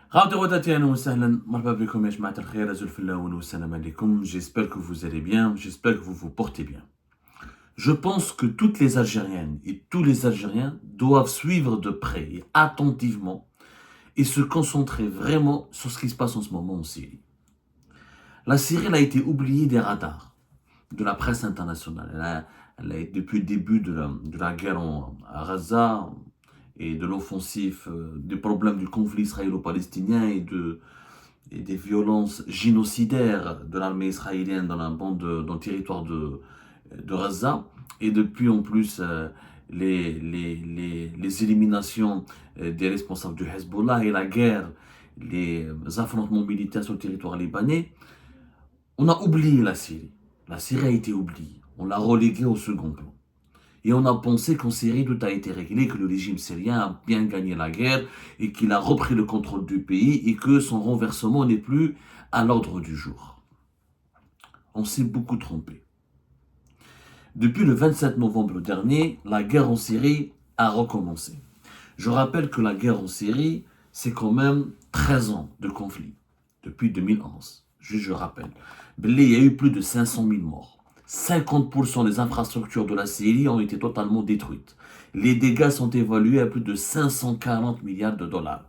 J'espère que vous allez bien, j'espère que vous vous portez bien. Je pense que toutes les Algériennes et tous les Algériens doivent suivre de près et attentivement et se concentrer vraiment sur ce qui se passe en ce moment en Syrie. La Syrie elle a été oubliée des radars de la presse internationale. Depuis le début de la guerre à Gaza et de l'offensive, des problèmes du conflit israélo-palestinien et des violences génocidaires de l'armée israélienne dans le territoire de Gaza, et depuis en plus les éliminations des responsables du Hezbollah et la guerre, les affrontements militaires sur le territoire libanais, on a oublié la Syrie. La Syrie a été oubliée. On l'a reléguée au second plan. Et on a pensé qu'en Syrie, tout a été réglé, que le régime syrien a bien gagné la guerre et qu'il a repris le contrôle du pays et que son renversement n'est plus à l'ordre du jour. On s'est beaucoup trompé. Depuis le 27 novembre dernier, la guerre en Syrie a recommencé. Je rappelle que la guerre en Syrie, c'est quand même 13 ans de conflit, depuis 2011. Je rappelle. Il y a eu plus de 500 000 morts. 50% des infrastructures de la Syrie ont été totalement détruites. Les dégâts sont évalués à plus de 540 milliards de dollars.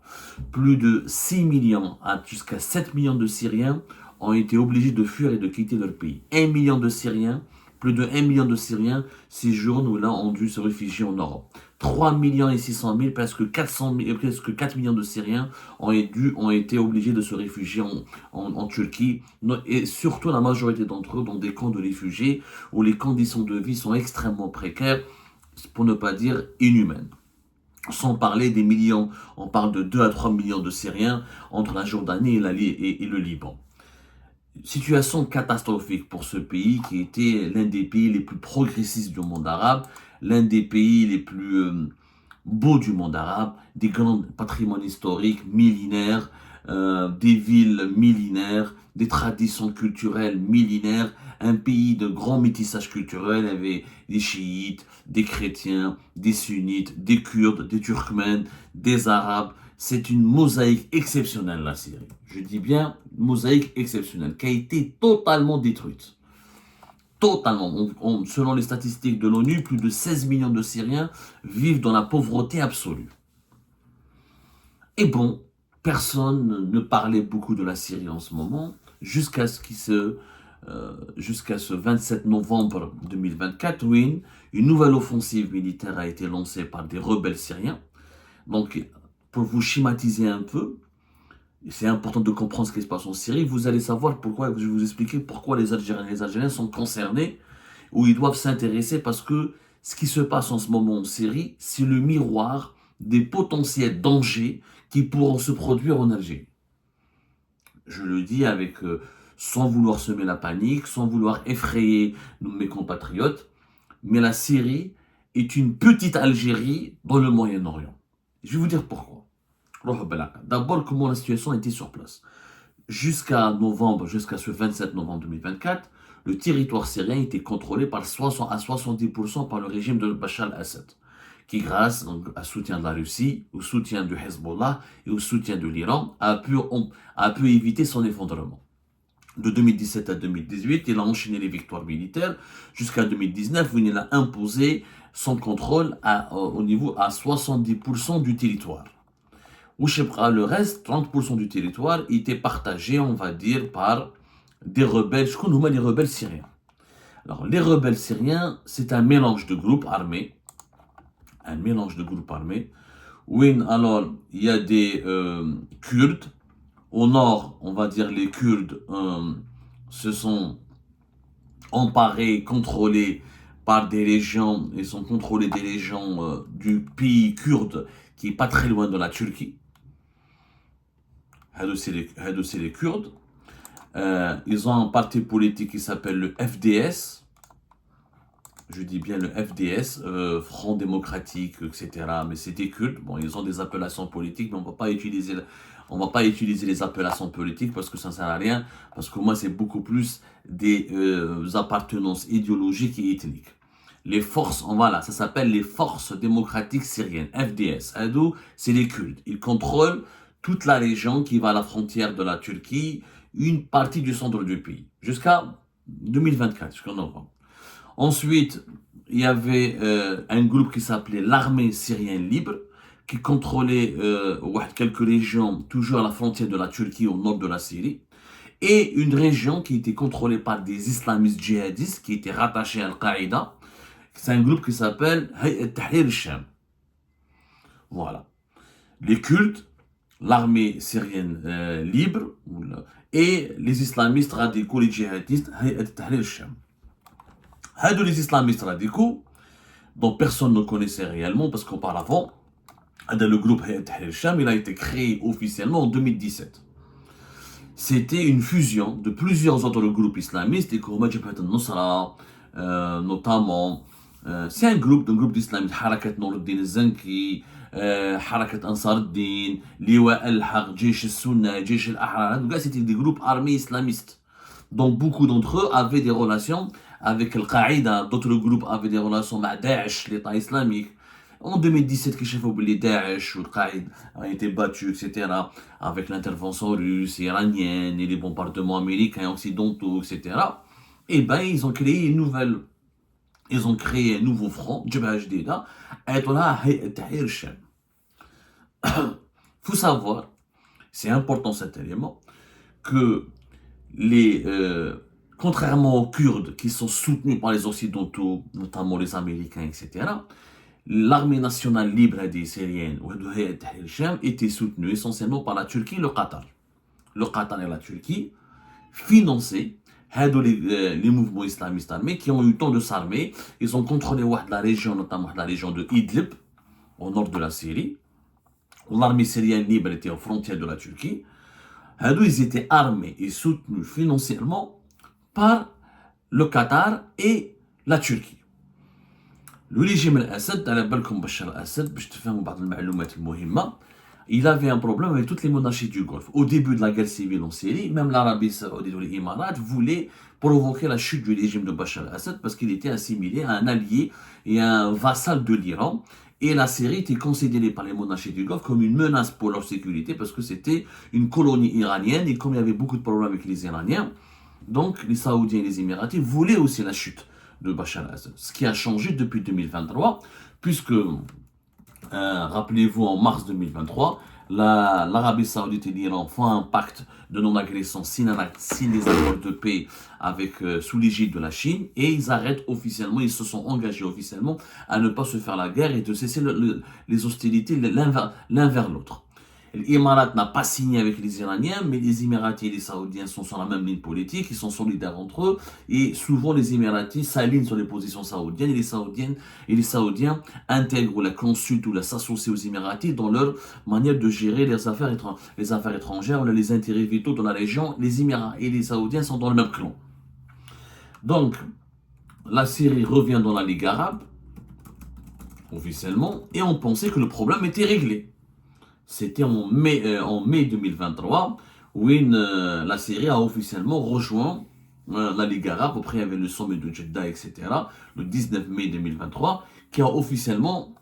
Plus de 6 millions jusqu'à 7 millions de Syriens ont été obligés de fuir et de quitter leur pays. 1 million de Syriens, plus de 1 million de Syriens séjournent ou là ont dû se réfugier en Europe. 3 millions et 600 000, presque 4 millions de Syriens ont été obligés de se réfugier en Turquie, et surtout la majorité d'entre eux dans des camps de réfugiés où les conditions de vie sont extrêmement précaires, pour ne pas dire inhumaines. Sans parler des millions, on parle de 2 à 3 millions de Syriens entre la Jordanie et le Liban. Situation catastrophique pour ce pays qui était l'un des pays les plus progressistes du monde arabe, l'un des pays les plus beaux du monde arabe, des grands patrimoines historiques millénaires, des villes millénaires, des traditions culturelles millénaires, un pays de grand métissage culturel. Il y avait des chiites, des chrétiens, des sunnites, des kurdes, des turkmènes, des arabes. C'est une mosaïque exceptionnelle, la Syrie. Je dis bien mosaïque exceptionnelle, qui a été totalement détruite. Totalement. Selon les statistiques de l'ONU, plus de 16 millions de Syriens vivent dans la pauvreté absolue. Et bon, personne ne parlait beaucoup de la Syrie en ce moment, jusqu'à ce 27 novembre 2024, où une nouvelle offensive militaire a été lancée par des rebelles syriens. Donc, pour vous schématiser un peu, c'est important de comprendre ce qui se passe en Syrie, vous allez savoir pourquoi, je vais vous expliquer pourquoi les Algériens sont concernés, ou ils doivent s'intéresser, parce que ce qui se passe en ce moment en Syrie, c'est le miroir des potentiels dangers qui pourront se produire en Algérie. Je le dis sans vouloir semer la panique, sans vouloir effrayer mes compatriotes, mais la Syrie est une petite Algérie dans le Moyen-Orient. Je vais vous dire pourquoi. D'abord, comment la situation était sur place. Jusqu'à ce 27 novembre 2024, le territoire syrien était contrôlé à 70% par le régime de Bachar al-Assad, qui, grâce au soutien de la Russie, au soutien du Hezbollah et au soutien de l'Iran, a pu éviter son effondrement. De 2017 à 2018, il a enchaîné les victoires militaires jusqu'à 2019, où il a imposé son contrôle à 70% du territoire. Le reste, 30% du territoire, était partagé, on va dire, par des rebelles. Je connais les rebelles syriens. Alors, les rebelles syriens, c'est un mélange de groupes armés. Où alors, il y a des Kurdes. Au nord, on va dire les Kurdes se sont emparés, contrôlés par des régions, ils sont contrôlés des régions du pays kurde qui est pas très loin de la Turquie. C'est les Kurdes. Ils ont un parti politique qui s'appelle le FDS. Je dis bien le FDS, Front démocratique, etc. Mais c'est des Kurdes. Bon, ils ont des appellations politiques, mais on ne va pas utiliser les appellations politiques parce que ça ne sert à rien. Parce que moi, c'est beaucoup plus des appartenances idéologiques et ethniques. Les forces, ça s'appelle les forces démocratiques syriennes, FDS. C'est les Kurdes. Ils contrôlent toute la région qui va à la frontière de la Turquie, une partie du centre du pays, jusqu'à 2024, jusqu'en novembre. Ensuite, il y avait un groupe qui s'appelait l'armée syrienne libre, qui contrôlait quelques régions, toujours à la frontière de la Turquie, au nord de la Syrie, et une région qui était contrôlée par des islamistes djihadistes qui étaient rattachés à Al-Qaïda. C'est un groupe qui s'appelle Hayat Tahrir al-Sham. Voilà. Les Kurdes, l'armée syrienne libre, et les islamistes radicaux, les djihadistes, Hayat Tahrir al-Sham. Les islamistes radicaux, dont personne ne connaissait réellement, parce qu'auparavant, le groupe Hayat Tahrir al-Sham, il a été créé officiellement en 2017. C'était une fusion de plusieurs autres groupes islamistes, et comme Jabhat al-Nusra, notamment. C'est un groupe d'islamistes, Harakat Nouruddin al-Zanki, Harakat Ansar al-Din, Liwa al-Haq, Jaish al-Sunna, Jaish al-Ahrar. Donc là, c'était des groupes armés islamistes. Donc beaucoup d'entre eux avaient des relations avec Al-Qaïda, d'autres groupes avaient des relations avec Daesh, l'État islamique. En 2017, les Daesh ou Al-Qaïda ont été battus, etc., avec l'intervention russe, iranienne, et les bombardements américains, occidentaux, etc. Et ben, ils ont créé un nouveau front, Jabhat Jdida, Ayatollah Hayat Tahrir al-Sham. Il faut savoir, c'est important cet élément, que contrairement aux Kurdes qui sont soutenus par les Occidentaux, notamment les Américains, etc., l'armée nationale libre des Syriennes, était soutenue essentiellement par la Turquie et le Qatar. Le Qatar et la Turquie finançaient les mouvements islamistes armés qui ont eu le temps de s'armer. Ils ont contrôlé la région, notamment la région de Idlib, au nord de la Syrie, où l'armée syrienne libre était aux frontières de la Turquie. Ils étaient armés et soutenus financièrement par le Qatar et la Turquie. Le régime al-Assad, il avait un problème avec toutes les monarchies du Golfe. Au début de la guerre civile en Syrie, même l'Arabie Saoudite ou les Émirats voulaient provoquer la chute du régime de Bachar al-Assad parce qu'il était assimilé à un allié et un vassal de l'Iran. Et la Syrie était considérée par les monarchies du Golfe comme une menace pour leur sécurité parce que c'était une colonie iranienne et comme il y avait beaucoup de problèmes avec les Iraniens, donc les Saoudiens et les Émiratis voulaient aussi la chute de Bachar al-Assad. Ce qui a changé depuis 2023, puisque, rappelez-vous, en mars 2023, l'Arabie Saoudite et l'Iran font un pacte de non-agression, signent des accords de paix sous l'égide de la Chine, et ils arrêtent officiellement, ils se sont engagés officiellement à ne pas se faire la guerre et de cesser les hostilités l'un vers l'autre. L'Émirat n'a pas signé avec les Iraniens, mais les Émiratis et les Saoudiens sont sur la même ligne politique, ils sont solidaires entre eux, et souvent les Émiratis s'alignent sur les positions saoudiennes, et les Saoudiens intègrent ou la consultent ou s'associent aux Émiratis dans leur manière de gérer les affaires étrangères ou les intérêts vitaux dans la région. Les Émirats et les Saoudiens sont dans le même clan. Donc, la Syrie revient dans la Ligue arabe, officiellement, et on pensait que le problème était réglé. C'était en mai 2023 où la Syrie a officiellement rejoint la Ligue arabe. Après, il y avait le sommet de Jeddah, etc. Le 19 mai 2023, qui a officiellement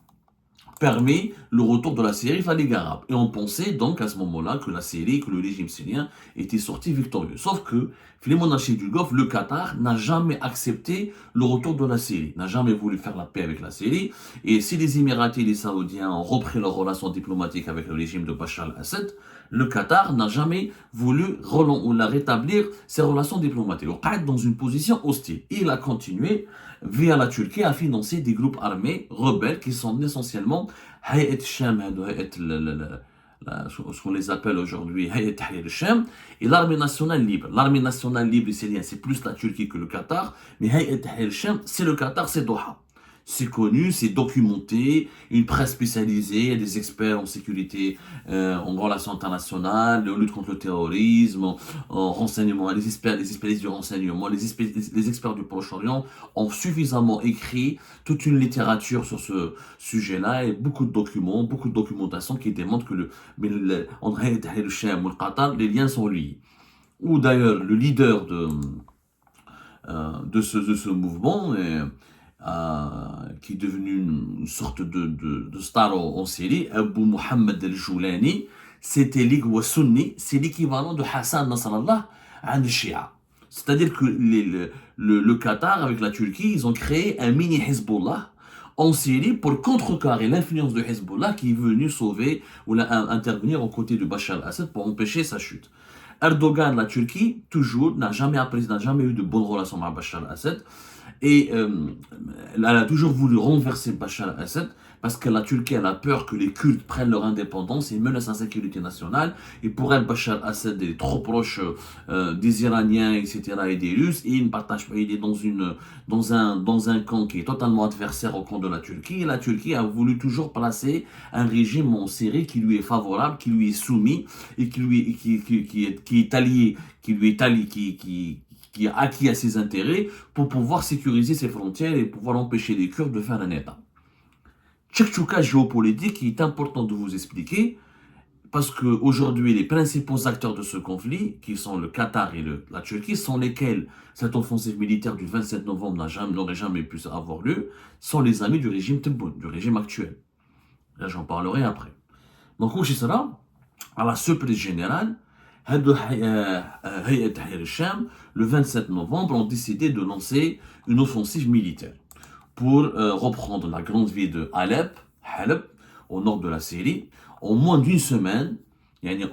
permis le retour de la Syrie à la Ligue arabe. Et on pensait donc à ce moment-là que le régime syrien était sorti victorieux. Sauf que, les monarchies du Golfe, le Qatar n'a jamais accepté le retour de la Syrie, n'a jamais voulu faire la paix avec la Syrie. Et si les Émiratis et les Saoudiens ont repris leurs relations diplomatiques avec le régime de Bachar al-Assad, le Qatar n'a jamais voulu rétablir ses relations diplomatiques. Il est dans une position hostile. Il a continué, via la Turquie, à financer des groupes armés rebelles qui sont essentiellement Hayat Sham, ce qu'on les appelle aujourd'hui Hayat Tahrir al-Sham, et l'armée nationale libre. L'armée nationale libre syrienne, c'est plus la Turquie que le Qatar, mais Hayat Tahrir al-Sham, c'est le Qatar, c'est Doha. C'est connu, c'est documenté, une presse spécialisée, des experts en sécurité, en relations internationales, en lutte contre le terrorisme, en renseignement, les spécialistes du renseignement, les experts du Proche-Orient ont suffisamment écrit toute une littérature sur ce sujet-là et beaucoup de documents, beaucoup de documentation qui démontrent que entre Hayat Tahrir al-Sham ou le Qatar, les liens sont liés. Ou d'ailleurs, le leader de ce mouvement qui est devenu une sorte de star en Syrie, Abu Mohammed al-Joulani, c'était Ligue ou Sunni, c'est l'équivalent de Hassan Nasrallah à Shia. C'est-à-dire que le Qatar, avec la Turquie, ils ont créé un mini Hezbollah en Syrie pour contrecarrer l'influence de Hezbollah qui est venu sauver ou intervenir aux côtés de Bachar al-Assad pour empêcher sa chute. Erdogan, la Turquie, toujours, n'a jamais eu de bonnes relations avec Bachar al-Assad. Et elle a toujours voulu renverser Bachar al-Assad parce que la Turquie elle a peur que les Kurdes prennent leur indépendance et menacent la sécurité nationale. Et pour elle, Bachar al-Assad est trop proche des Iraniens, etc. et des Russes. Et il ne partage pas, il est dans un camp qui est totalement adversaire au camp de la Turquie. Et la Turquie a voulu toujours placer un régime en Syrie qui lui est favorable, qui lui est soumis et qui est allié, qui a acquis à ses intérêts pour pouvoir sécuriser ses frontières et pouvoir empêcher les Kurdes de faire un État. Tchèque-Tchouka géopolitique qui est important de vous expliquer parce qu'aujourd'hui, les principaux acteurs de ce conflit, qui sont le Qatar et la Turquie, sont lesquels cette offensive militaire du 27 novembre n'aurait jamais pu avoir lieu, sont les amis du régime Tebboune, du régime actuel. Là, j'en parlerai après. Donc, où sera à la surprise générale, le 27 novembre, ont décidé de lancer une offensive militaire pour reprendre la grande ville de Alep, au nord de la Syrie. En moins d'une semaine,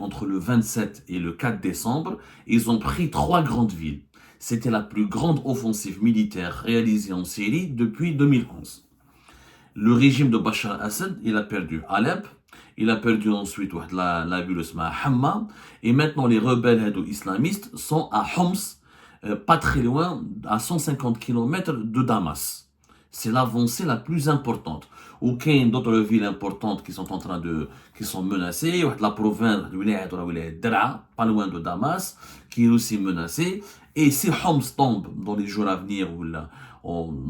entre le 27 et le 4 décembre, ils ont pris 3 grandes villes. C'était la plus grande offensive militaire réalisée en Syrie depuis 2011. Le régime de Bachar al-Assad, il a perdu Alep, il a perdu ensuite la ville de Hamma, et maintenant les rebelles islamistes sont à Homs, pas très loin, à 150 km de Damas. C'est l'avancée la plus importante. Aucune d'autres villes importantes qui sont menacées. La province de Dra, pas loin de Damas, qui est aussi menacée. Et si Homs tombe dans les jours à venir ou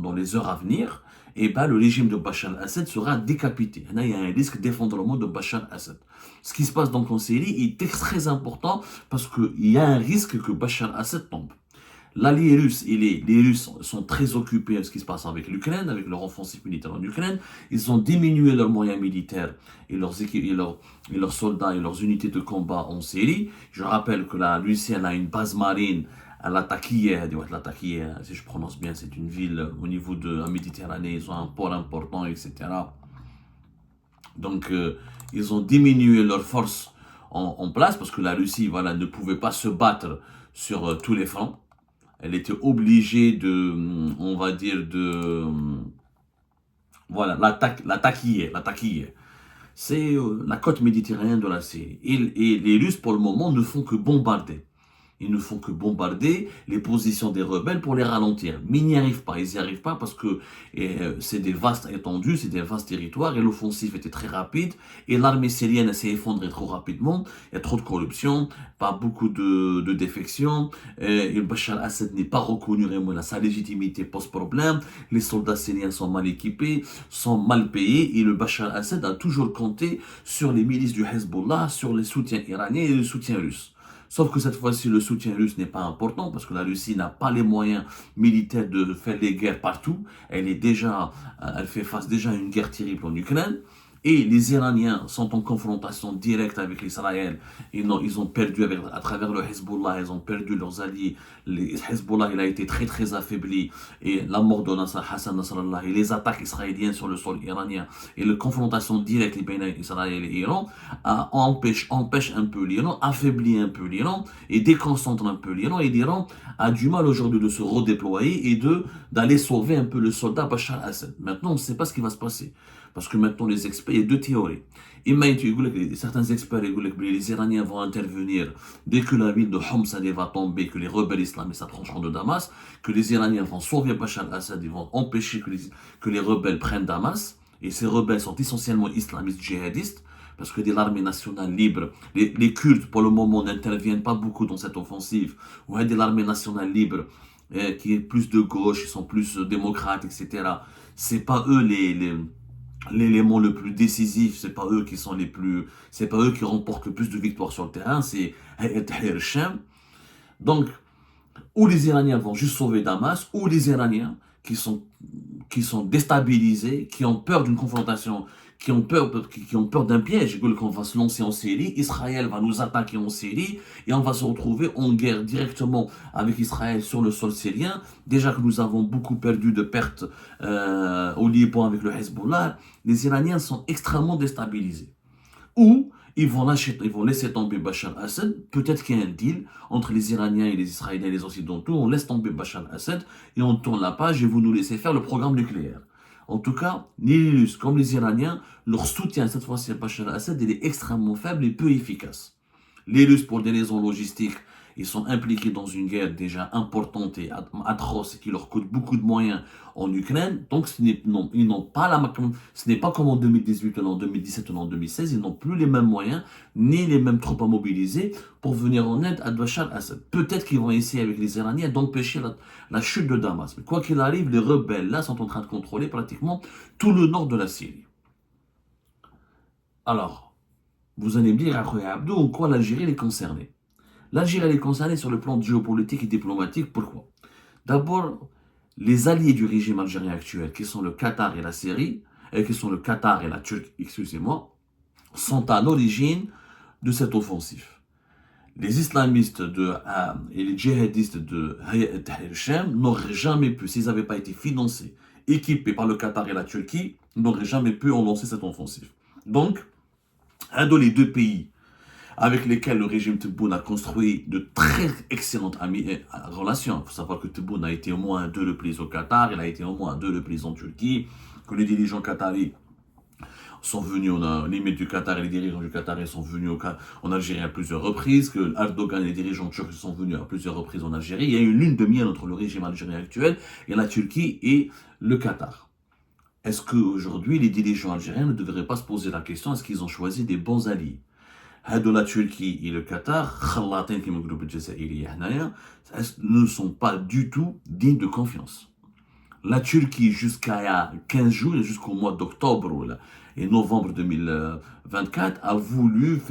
dans les heures à venir, et ben le régime de Bachar al-Assad sera décapité. Il y a un risque d'effondrement de Bachar al-Assad. Ce qui se passe donc en Syrie est très important parce qu'il y a un risque que Bachar al-Assad tombe. L'allié russe, les Russes sont très occupés à ce qui se passe avec l'Ukraine, avec leur offensive militaire en Ukraine. Ils ont diminué leurs moyens militaires et leurs soldats et leurs unités de combat en Syrie. Je rappelle que la Russie elle a une base marine à la Takiye, si je prononce bien, c'est une ville au niveau de la Méditerranée, ils ont un port important, etc. Donc, ils ont diminué leurs forces en place parce que la Russie ne pouvait pas se battre sur tous les fronts. Elle était obligée l'attaquer. C'est la côte méditerranéenne de la Syrie. Et les Russes, pour le moment, ne font que bombarder. Ils ne font que bombarder les positions des rebelles pour les ralentir. Mais ils n'y arrivent pas. Ils n'y arrivent pas parce que c'est des vastes étendues, c'est des vastes territoires et l'offensive était très rapide. Et l'armée syrienne s'est effondrée trop rapidement. Il y a trop de corruption, pas beaucoup de défections. Et Bachar al-Assad n'est pas reconnu vraiment. Sa légitimité pose problème. Les soldats syriens sont mal équipés, sont mal payés. Et le Bachar al-Assad a toujours compté sur les milices du Hezbollah, sur les soutiens iraniens et le soutien russe. Sauf que cette fois-ci, le soutien russe n'est pas important parce que la Russie n'a pas les moyens militaires de faire les guerres partout. Elle fait face déjà à une guerre terrible en Ukraine. Et les Iraniens sont en confrontation directe avec l'Israël. Ils ont perdu à travers le Hezbollah, ils ont perdu leurs alliés. Le Hezbollah, il a été très très affaibli. Et la mort de Hassan Nasrallah et les attaques israéliennes sur le sol iranien et la confrontation directe entre Israël et l'Iran empêche un peu l'Iran, affaiblit un peu l'Iran et déconcentre un peu l'Iran. Et l'Iran a du mal aujourd'hui de se redéployer et d'aller sauver un peu le soldat Bachar al-Assad. Maintenant, on ne sait pas ce qui va se passer. Parce que maintenant, les experts, il y a deux théories. Certains experts, les Iraniens vont intervenir dès que la ville de Homs va tomber, que les rebelles islamistes s'approcheront de Damas, que les Iraniens vont sauver Bachar al-Assad, ils vont empêcher que les rebelles prennent Damas. Et ces rebelles sont essentiellement islamistes djihadistes, parce que l'armée nationale libre, les Kurdes, pour le moment, n'interviennent pas beaucoup dans cette offensive. Ou l'armée nationale libre, qui est plus de gauche, ils sont plus démocrates, etc. C'est pas eux l'élément le plus décisif, c'est pas eux qui remportent le plus de victoires sur le terrain, c'est Hayat Tahrir al-Sham. Donc, ou les Iraniens vont juste sauver Damas, ou les Iraniens qui sont déstabilisés, qui ont peur d'une confrontation qui ont peur d'un piège. Ils veulent qu'on va se lancer en Syrie, Israël va nous attaquer en Syrie et on va se retrouver en guerre directement avec Israël sur le sol syrien. Déjà que nous avons beaucoup perdu de pertes au Liban avec le Hezbollah, les Iraniens sont extrêmement déstabilisés. Ou ils vont laisser tomber Bachar al-Assad. Peut-être qu'il y a un deal entre les Iraniens et les Israéliens et les Occidentaux. On laisse tomber Bachar al-Assad et on tourne la page et vous nous laissez faire le programme nucléaire. En tout cas, ni les Russes comme les Iraniens, leur soutien cette fois-ci à Bachar al-Assad il est extrêmement faible et peu efficace. Les Russes, pour des raisons logistiques, ils sont impliqués dans une guerre déjà importante et atroce qui leur coûte beaucoup de moyens en Ukraine. Donc, ce n'est pas comme en 2018 ou en 2017 ou en 2016. Ils n'ont plus les mêmes moyens ni les mêmes troupes à mobiliser pour venir en aide à Bachar al-Assad. Peut-être qu'ils vont essayer avec les Iraniens d'empêcher la chute de Damas. Mais quoi qu'il arrive, les rebelles là sont en train de contrôler pratiquement tout le nord de la Syrie. Alors, vous allez me dire, après Abdou, en quoi l'Algérie est concernée? L'Algérie est concernée sur le plan géopolitique et diplomatique. Pourquoi? D'abord, les alliés du régime algérien actuel, qui sont le Qatar et la Syrie, qui sont le Qatar et la Turquie, excusez-moi, sont à l'origine de cette offensive. Les islamistes et les djihadistes de Hayat Tahrir al-Sham n'auraient jamais pu, s'ils n'avaient pas été financés, équipés par le Qatar et la Turquie, n'auraient jamais pu en lancer cette offensive. Donc, un de les deux pays avec lesquels le régime Tebboune a construit de très excellentes relations. Il faut savoir que Tebboune a été au moins 2 reprises au Qatar, il a été au moins 2 reprises en Turquie, que les dirigeants qataris sont venus, les maîtres du Qatar et les dirigeants du Qatar sont venus en Algérie à plusieurs reprises, que Erdogan et les dirigeants turcs sont venus à plusieurs reprises en Algérie. Il y a une lune de miel entre le régime algérien actuel et la Turquie et le Qatar. Est-ce qu'aujourd'hui, les dirigeants algériens ne devraient pas se poser la question, est-ce qu'ils ont choisi des bons alliés? De la Turquie et le Qatar, ne sont pas du tout dignes de confiance. La Turquie, jusqu'à il y a 15 jours, jusqu'au mois d'octobre et novembre 2024, a voulu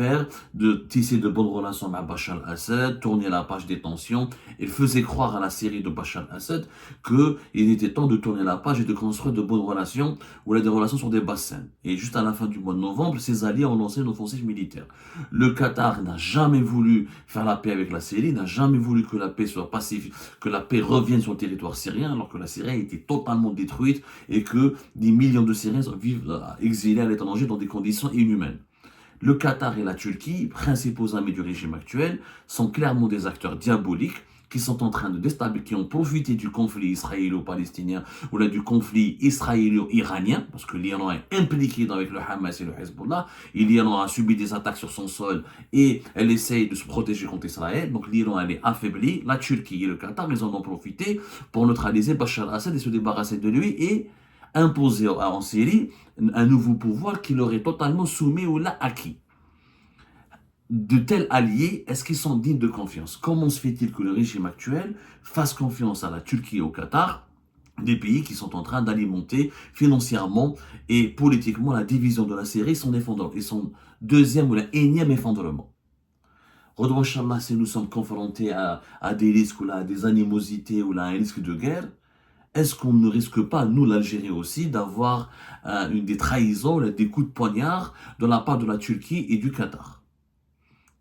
tisser de bonnes relations avec Bachar al-Assad, tourner la page des tensions. Il faisait croire à la Syrie de Bachar al-Assad qu'il était temps de tourner la page et de construire de bonnes relations, ou des relations sur des bassins. Et juste à la fin du mois de novembre, ses alliés ont lancé une offensive militaire. Le Qatar n'a jamais voulu faire la paix avec la Syrie, n'a jamais voulu que la paix soit pacifique, que la paix revienne sur le territoire syrien, alors que la Syrie a été totalement détruite et que des millions de Syriens vivent exilés à l'étranger dans des conditions inhumaines. Le Qatar et la Turquie, principaux amis du régime actuel, sont clairement des acteurs diaboliques qui sont en train de déstabiliser, qui ont profité du conflit israélo-palestinien ou là du conflit israélo-iranien, parce que l'Iran est impliqué avec le Hamas et le Hezbollah, et l'Iran a subi des attaques sur son sol et elle essaye de se protéger contre Israël, donc l'Iran elle est affaiblie, la Turquie et le Qatar ils en ont profité pour neutraliser Bachar al-Assad et se débarrasser de lui et imposer en Syrie un nouveau pouvoir qui l'aurait totalement soumis ou l'a acquis. De tels alliés, est-ce qu'ils sont dignes de confiance? Comment se fait-il que le régime actuel fasse confiance à la Turquie et au Qatar, des pays qui sont en train d'alimenter financièrement et politiquement la division de la Syrie et son deuxième ou énième effondrement? Redouachallah, si nous sommes confrontés à des risques ou à des animosités ou à un risque de guerre, est-ce qu'on ne risque pas, nous, l'Algérie aussi, d'avoir des trahisons, des coups de poignard de la part de la Turquie et du Qatar?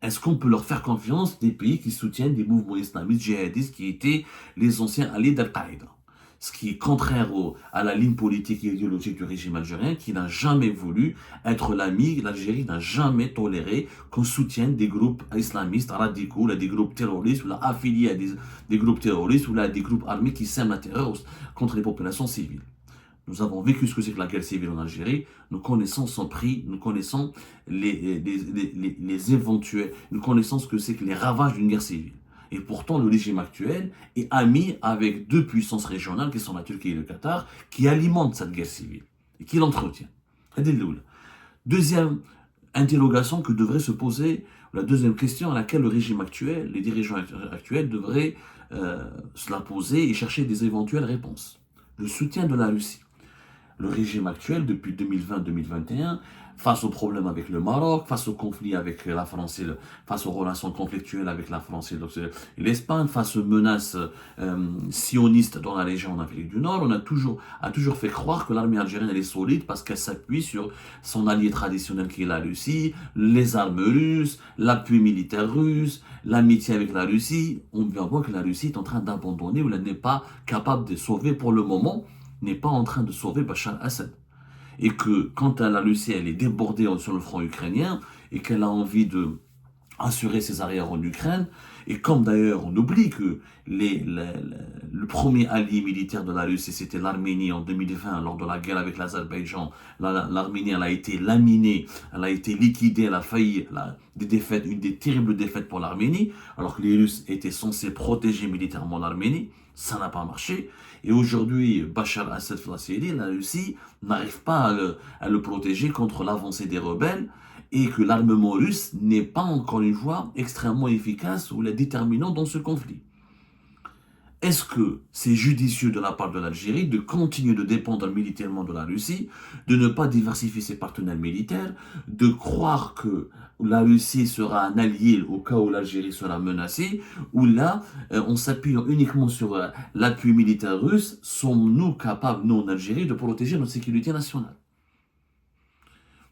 Est-ce qu'on peut leur faire confiance des pays qui soutiennent des mouvements islamistes djihadistes qui étaient les anciens alliés d'Al-Qaïda? Ce qui est contraire à la ligne politique et idéologique du régime algérien qui n'a jamais voulu être l'ami. L'Algérie n'a jamais toléré qu'on soutienne des groupes islamistes radicaux, des groupes terroristes, ou affiliés à des groupes terroristes, ou des groupes armés qui sèment la terreur contre les populations civiles. Nous avons vécu ce que c'est que la guerre civile en Algérie, nous connaissons son prix, nous connaissons les éventuels, nous connaissons ce que c'est que les ravages d'une guerre civile. Et pourtant, le régime actuel est ami avec 2 puissances régionales, qui sont la Turquie et le Qatar, qui alimentent cette guerre civile et qui l'entretiennent. Deuxième interrogation que devrait se poser, la deuxième question à laquelle le régime actuel, les dirigeants actuels devraient se la poser et chercher des éventuelles réponses. Le soutien de la Russie. Le régime actuel, depuis 2020-2021, face aux problèmes avec le Maroc, face au conflit avec la France face aux relations conflictuelles avec la France et l'Espagne, face aux menaces sionistes dans la région en Afrique du Nord, on a toujours fait croire que l'armée algérienne elle est solide parce qu'elle s'appuie sur son allié traditionnel qui est la Russie, les armes russes, l'appui militaire russe, l'amitié avec la Russie. On voit que la Russie est en train d'abandonner ou elle n'est pas capable de sauver pour le moment, n'est pas en train de sauver Bachar Assad. Et que quand la Russie elle est débordée sur le front ukrainien et qu'elle a envie de assurer ses arrières en Ukraine, et comme d'ailleurs on oublie que le premier allié militaire de la Russie c'était l'Arménie en 2020 lors de la guerre avec l'Azerbaïdjan, l'Arménie elle a été laminée, elle a été liquidée, elle a failli, une des terribles défaites pour l'Arménie, alors que les Russes étaient censés protéger militairement l'Arménie, ça n'a pas marché. Et aujourd'hui, Bachar Assad la Syrie, la Russie n'arrive pas à le protéger contre l'avancée des rebelles et que l'armement russe n'est pas encore une fois extrêmement efficace ou déterminant dans ce conflit. Est-ce que c'est judicieux de la part de l'Algérie de continuer de dépendre militairement de la Russie, de ne pas diversifier ses partenaires militaires, de croire que la Russie sera un allié au cas où l'Algérie sera menacée, ou là, en s'appuyant uniquement sur l'appui militaire russe, sommes-nous capables, nous en Algérie, de protéger notre sécurité nationale?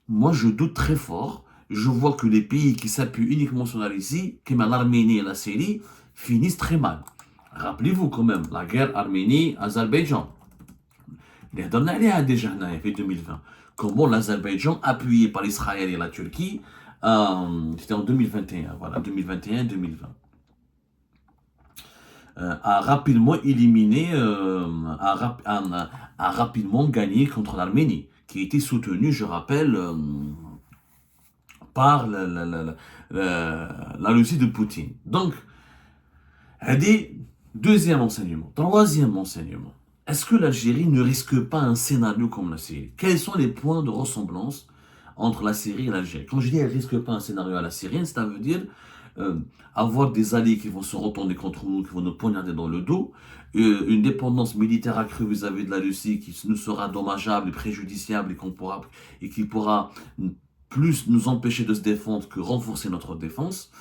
Moi, je doute très fort. Je vois que les pays qui s'appuient uniquement sur la Russie, comme l'Arménie et la Syrie, finissent très mal. Rappelez-vous quand même, la guerre Arménie-Azerbaïdjan. Les derniers a déjà fait 2020. Comment l'Azerbaïdjan, appuyé par Israël et la Turquie, c'était en 2021, voilà, 2021-2020, a rapidement éliminé, a rapidement gagné contre l'Arménie, qui était soutenue, je rappelle, par la Russie de Poutine. Donc, deuxième enseignement. Troisième enseignement. Est-ce que l'Algérie ne risque pas un scénario comme la Syrie? Quels sont les points de ressemblance entre la Syrie et l'Algérie? Quand je dis elle ne risque pas un scénario à la syrienne, ça veut dire avoir des alliés qui vont se retourner contre nous, qui vont nous poignarder dans le dos, une dépendance militaire accrue vis-à-vis de la Russie qui nous sera dommageable et préjudiciable et qui pourra plus nous empêcher de se défendre que renforcer notre défense.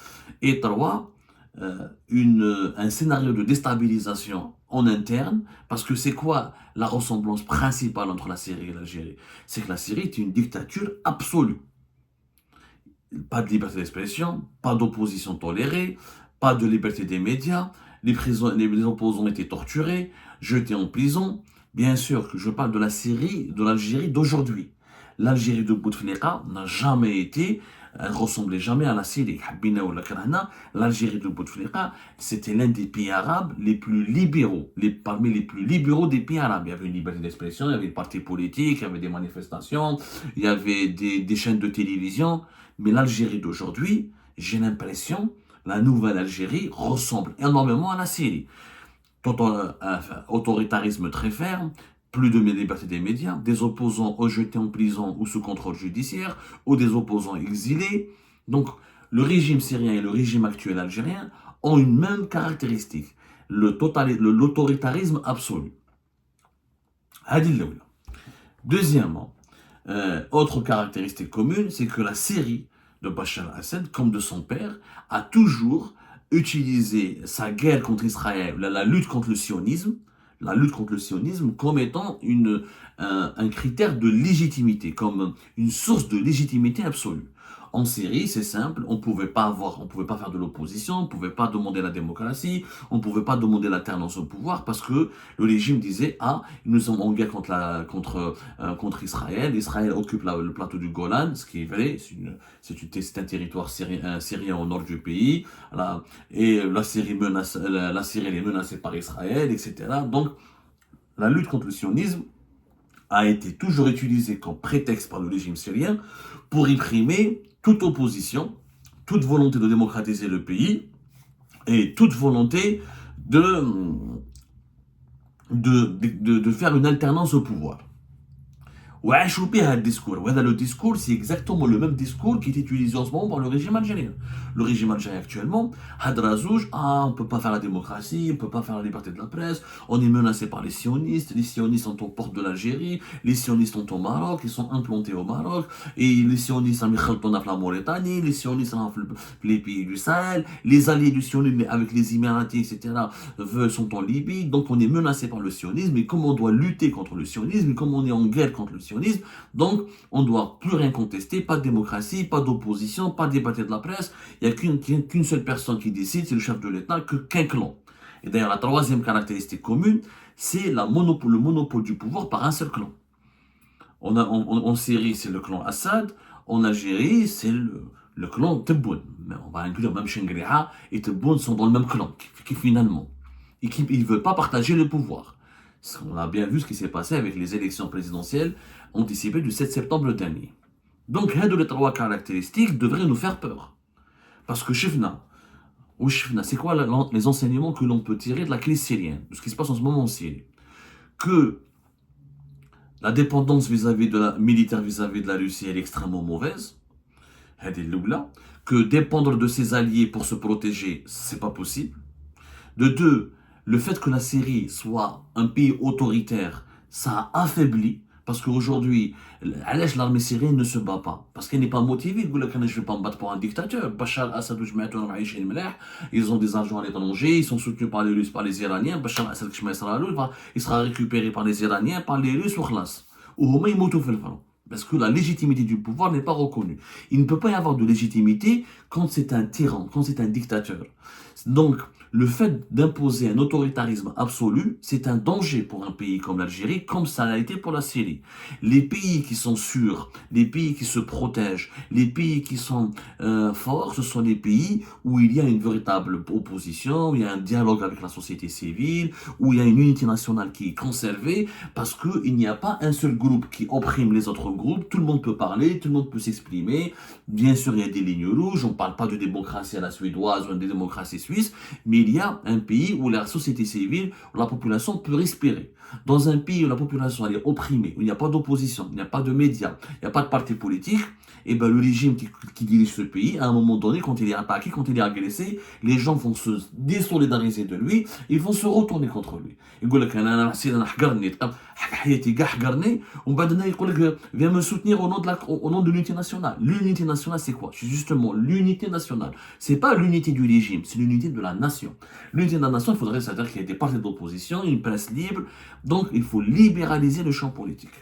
Et trois, un scénario de déstabilisation en interne, parce que c'est quoi la ressemblance principale entre la Syrie et l'Algérie? C'est que la Syrie est une dictature absolue. Pas de liberté d'expression, pas d'opposition tolérée, pas de liberté des médias, les opposants étaient torturés, jetés en prison. Bien sûr que je parle de la Syrie, de l'Algérie d'aujourd'hui. L'Algérie de Bouteflika n'a jamais été, elle ressemblait jamais à la Syrie. L'Algérie de Bouteflika, c'était l'un des pays arabes les plus libéraux, parmi les plus libéraux des pays arabes. Il y avait une liberté d'expression, il y avait des partis politiques, il y avait des manifestations, il y avait des chaînes de télévision. Mais l'Algérie d'aujourd'hui, j'ai l'impression, la nouvelle Algérie ressemble énormément à la Syrie. Autoritarisme très ferme, plus de liberté des médias, des opposants rejetés en prison ou sous contrôle judiciaire, ou des opposants exilés. Donc, le régime syrien et le régime actuel algérien ont une même caractéristique, l'autoritarisme absolu. Deuxièmement, autre caractéristique commune, c'est que la Syrie de Bachar Assad, comme de son père, a toujours utilisé sa guerre contre Israël, la lutte contre le sionisme, comme étant un critère de légitimité, comme une source de légitimité absolue. En Syrie, c'est simple, on pouvait pas faire de l'opposition, on pouvait pas demander la démocratie, on pouvait pas demander l'alternance au pouvoir parce que le régime disait nous sommes en guerre contre Israël. Israël occupe le plateau du Golan, ce qui est vrai, c'est un territoire syrien au nord du pays, et la Syrie est menacée par Israël, etc. Donc, la lutte contre le sionisme a été toujours utilisée comme prétexte par le régime syrien pour réprimer toute opposition, toute volonté de démocratiser le pays et toute volonté de faire une alternance au pouvoir. وعاشوا بها الديسكور وهذا لو discours c'est exactement le même discours qui est utilisé en ce moment par le régime algérien. Le régime algérien actuellement, Hadrazouj, on peut pas faire la démocratie, on peut pas faire la liberté de la presse, on est menacé par les sionistes sont aux portes de l'Algérie, les sionistes sont au Maroc, ils sont implantés au Maroc, et les sionistes sont la Mauritanie, les sionistes sont les pays du Sahel, les alliés du sionisme avec les Émiratis, etc., sont en Libye, donc on est menacé par le sionisme, et comme on doit lutter contre le sionisme, et comme on est en guerre contre le sionisme, donc on ne doit plus rien contester, pas de démocratie, pas d'opposition, pas de liberté de la presse, il n'y a qu'une seule personne qui décide, c'est le chef de l'État, qu'un clan. Et d'ailleurs, la troisième caractéristique commune, c'est le monopole du pouvoir par un seul clan. En Syrie, c'est le clan Assad, en Algérie, c'est le clan Tebboune. On va inclure même Shengriha et Tebboune sont dans le même clan, qui finalement. Et qui ne veulent pas partager le pouvoir. On a bien vu ce qui s'est passé avec les élections présidentielles anticipées du 7 septembre dernier. Donc, les trois caractéristiques devraient nous faire peur. Parce que c'est quoi les enseignements que l'on peut tirer de la crise syrienne, de ce qui se passe en ce moment en Syrie? Que la dépendance militaire vis-à-vis de la Russie est extrêmement mauvaise, que dépendre de ses alliés pour se protéger, c'est pas possible. De deux, le fait que la Syrie soit un pays autoritaire, ça a affaibli, parce qu'aujourd'hui, l'armée syrienne ne se bat pas, parce qu'elle n'est pas motivée. Je ne vais pas me battre pour un dictateur. Bachar al-Assad, ils ont des argents à l'étranger, ils sont soutenus par les Russes, par les Iraniens. Bachar al-Assad, il sera récupéré par les Iraniens, par les Russes, parce que la légitimité du pouvoir n'est pas reconnue. Il ne peut pas y avoir de légitimité quand c'est un tyran, quand c'est un dictateur. Donc, le fait d'imposer un autoritarisme absolu, c'est un danger pour un pays comme l'Algérie, comme ça l'a été pour la Syrie. Les pays qui sont sûrs, les pays qui se protègent, les pays qui sont forts, ce sont les pays où il y a une véritable opposition, où il y a un dialogue avec la société civile, où il y a une unité nationale qui est conservée, parce qu'il n'y a pas un seul groupe qui opprime les autres groupes, tout le monde peut parler, tout le monde peut s'exprimer. Bien sûr, il y a des lignes rouges, on ne parle pas de démocratie à la suédoise ou de démocratie suisse, mais il y a un pays où la société civile, où la population peut respirer. Dans un pays où la population elle est opprimée, où il n'y a pas d'opposition, il n'y a pas de médias, il n'y a pas de parti politique, et ben le régime qui dirige ce pays, à un moment donné, quand il est attaqué, quand il est agressé, les gens vont se désolidariser de lui, ils vont se retourner contre lui. Il dit viens me soutenir au nom de l'unité nationale. L'unité nationale, c'est quoi? C'est justement l'unité nationale. C'est pas l'unité du régime, c'est l'unité de la nation. L'unité de la nation, il faudrait c'est-à-dire qu'il y ait des partis d'opposition, une presse libre. Donc, il faut libéraliser le champ politique.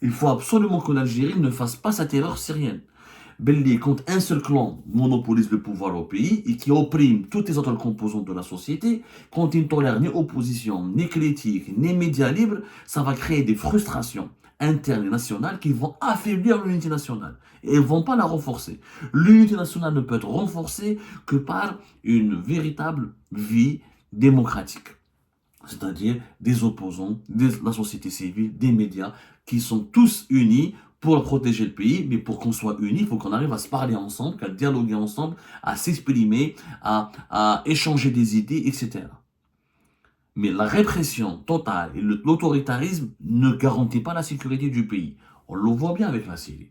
Il faut absolument que l'Algérie ne fasse pas cette erreur syrienne. Belli, quand un seul clan monopolise le pouvoir au pays et qui opprime toutes les autres composantes de la société, quand il ne tolère ni opposition, ni critique, ni médias libres, ça va créer des frustrations internes et nationales qui vont affaiblir l'unité nationale et ne vont pas la renforcer. L'unité nationale ne peut être renforcée que par une véritable vie démocratique. C'est-à-dire des opposants, la société civile, des médias, qui sont tous unis pour protéger le pays, mais pour qu'on soit unis, il faut qu'on arrive à se parler ensemble, à dialoguer ensemble, à s'exprimer, à échanger des idées, etc. Mais la répression totale et l'autoritarisme ne garantit pas la sécurité du pays. On le voit bien avec la Syrie.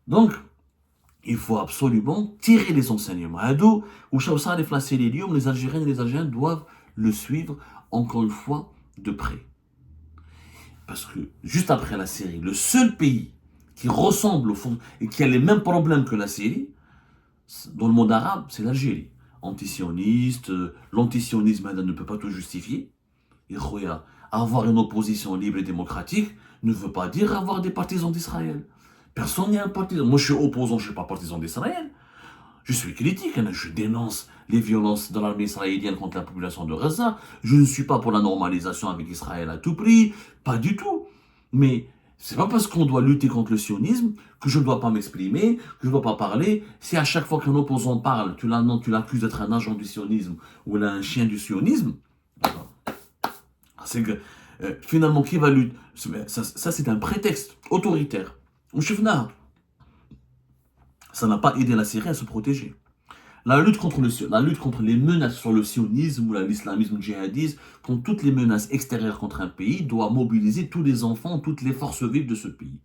Donc, il faut absolument tirer les enseignements. Les Algériens et les Algériens doivent le suivre, encore une fois, de près. Parce que juste après la Syrie, le seul pays qui ressemble au fond et qui a les mêmes problèmes que la Syrie, dans le monde arabe, c'est l'Algérie. Antisioniste, l'antisionisme ne peut pas tout justifier. Et avoir une opposition libre et démocratique ne veut pas dire avoir des partisans d'Israël. Personne n'est un partisan. Moi, je suis opposant, je ne suis pas partisan d'Israël. Je suis critique, je dénonce les violences de l'armée israélienne contre la population de Gaza. Je ne suis pas pour la normalisation avec Israël à tout prix, pas du tout. Mais c'est pas parce qu'on doit lutter contre le sionisme que je ne dois pas m'exprimer, que je ne dois pas parler. Si à chaque fois qu'un opposant parle, tu l'accuses d'être un agent du sionisme ou un chien du sionisme, c'est que finalement qui va lutter? Ça c'est un prétexte autoritaire. Ça n'a pas aidé la Syrie à se protéger. La lutte contre les menaces sur le sionisme ou l'islamisme djihadiste, contre toutes les menaces extérieures contre un pays, doit mobiliser tous les enfants, toutes les forces vives de ce pays.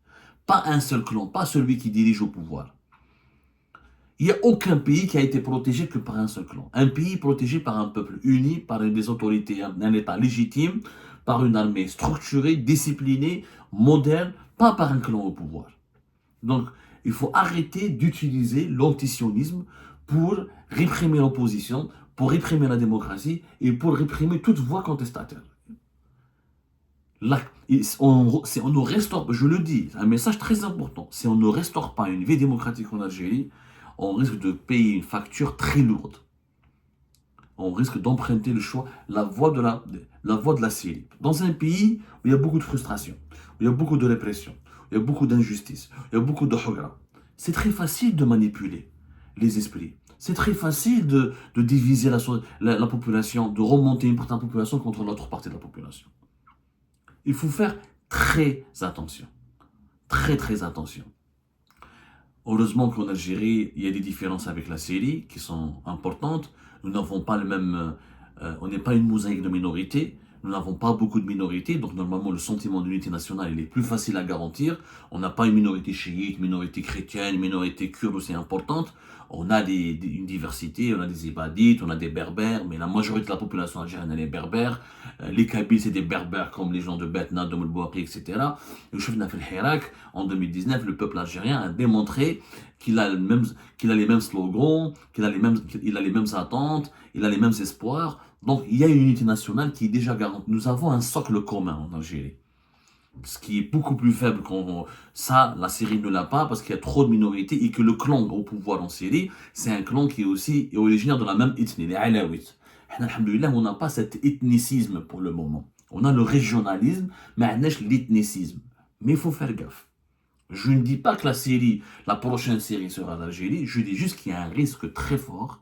Pas un seul clan, pas celui qui dirige au pouvoir. Il n'y a aucun pays qui a été protégé que par un seul clan. Un pays protégé par un peuple uni, par des autorités, un État légitime, par une armée structurée, disciplinée, moderne, pas par un clan au pouvoir. Donc, il faut arrêter d'utiliser l'antisionisme pour réprimer l'opposition, pour réprimer la démocratie et pour réprimer toute voix contestataire. Là, on ne restaure, je le dis, un message très important, si on ne restaure pas une vie démocratique en Algérie, on risque de payer une facture très lourde. On risque d'emprunter le choix, la voie de la Syrie. Dans un pays où il y a beaucoup de frustration, où il y a beaucoup de répression, où il y a beaucoup d'injustice, où il y a beaucoup de hogra, c'est très facile de manipuler les esprits. C'est très facile de diviser la population, de remonter une partie de la population contre l'autre partie de la population. Il faut faire très attention. Très, très attention. Heureusement qu'en Algérie, il y a des différences avec la Syrie qui sont importantes. Nous n'avons pas le même... on n'est pas une mosaïque de minorités. Nous n'avons pas beaucoup de minorités. Donc normalement, le sentiment d'unité nationale, il est plus facile à garantir. On n'a pas une minorité chiite, minorité chrétienne, minorité kurde aussi importante. On a une diversité, on a des ibadites, on a des berbères, mais la majorité de la population algérienne, elle est berbère. Les Kabyles, c'est des berbères comme les gens de Betna, de Moulbouaki, etc. Le chef Nafel Hirak, en 2019, le peuple algérien a démontré qu'il a les mêmes slogans, il a les mêmes attentes, il a les mêmes espoirs. Donc il y a une unité nationale qui est déjà garantie. Nous avons un socle commun en Algérie. Ce qui est beaucoup plus faible ça, la Syrie ne l'a pas parce qu'il y a trop de minorités et que le clan au pouvoir en Syrie, c'est un clan qui est aussi originaire de la même ethnie, les Alaouites. Alhamdoulilah, on n'a pas cet ethnicisme pour le moment. On a le régionalisme, mais on a l'ethnicisme. Mais il faut faire gaffe. Je ne dis pas que la prochaine Syrie sera l'Algérie, je dis juste qu'il y a un risque très fort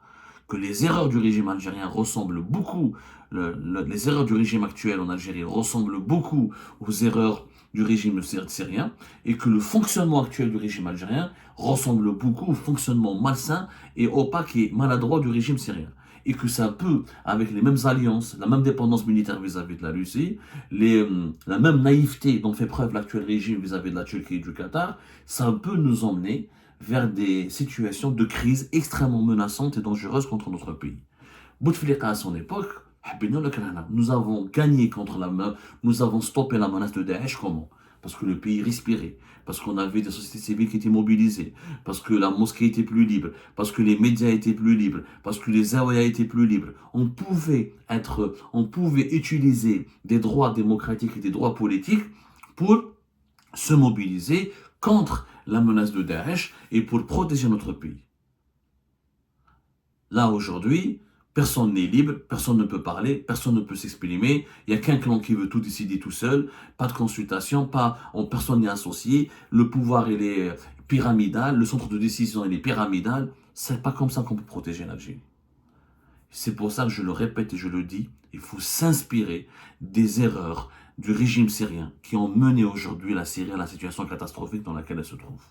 que les erreurs du régime algérien ressemblent beaucoup, les erreurs du régime actuel en Algérie ressemblent beaucoup aux erreurs du régime syrien, et que le fonctionnement actuel du régime algérien ressemble beaucoup au fonctionnement malsain et opaque et maladroit du régime syrien. Et que ça peut, avec les mêmes alliances, la même dépendance militaire vis-à-vis de la Russie, la même naïveté dont fait preuve l'actuel régime vis-à-vis de la Turquie et du Qatar, ça peut nous emmener vers des situations de crise extrêmement menaçantes et dangereuses contre notre pays. Bouteflika à son époque, nous avons gagné contre nous avons stoppé la menace de Daesh, comment? Parce que le pays respirait, parce qu'on avait des sociétés civiles qui étaient mobilisées, parce que la mosquée était plus libre, parce que les médias étaient plus libres, parce que les zawaya étaient plus libres. On pouvait utiliser des droits démocratiques et des droits politiques pour se mobiliser contre la menace de Daesh et pour protéger notre pays. Là, aujourd'hui, personne n'est libre, personne ne peut parler, personne ne peut s'exprimer. Il n'y a qu'un clan qui veut tout décider tout seul, pas de consultation, personne n'est associé. Le pouvoir, il est pyramidal, le centre de décision, il est pyramidal. C'est pas comme ça qu'on peut protéger l'Algérie. C'est pour ça que je le répète et je le dis, il faut s'inspirer des erreurs du régime syrien qui ont mené aujourd'hui la Syrie à la situation catastrophique dans laquelle elle se trouve.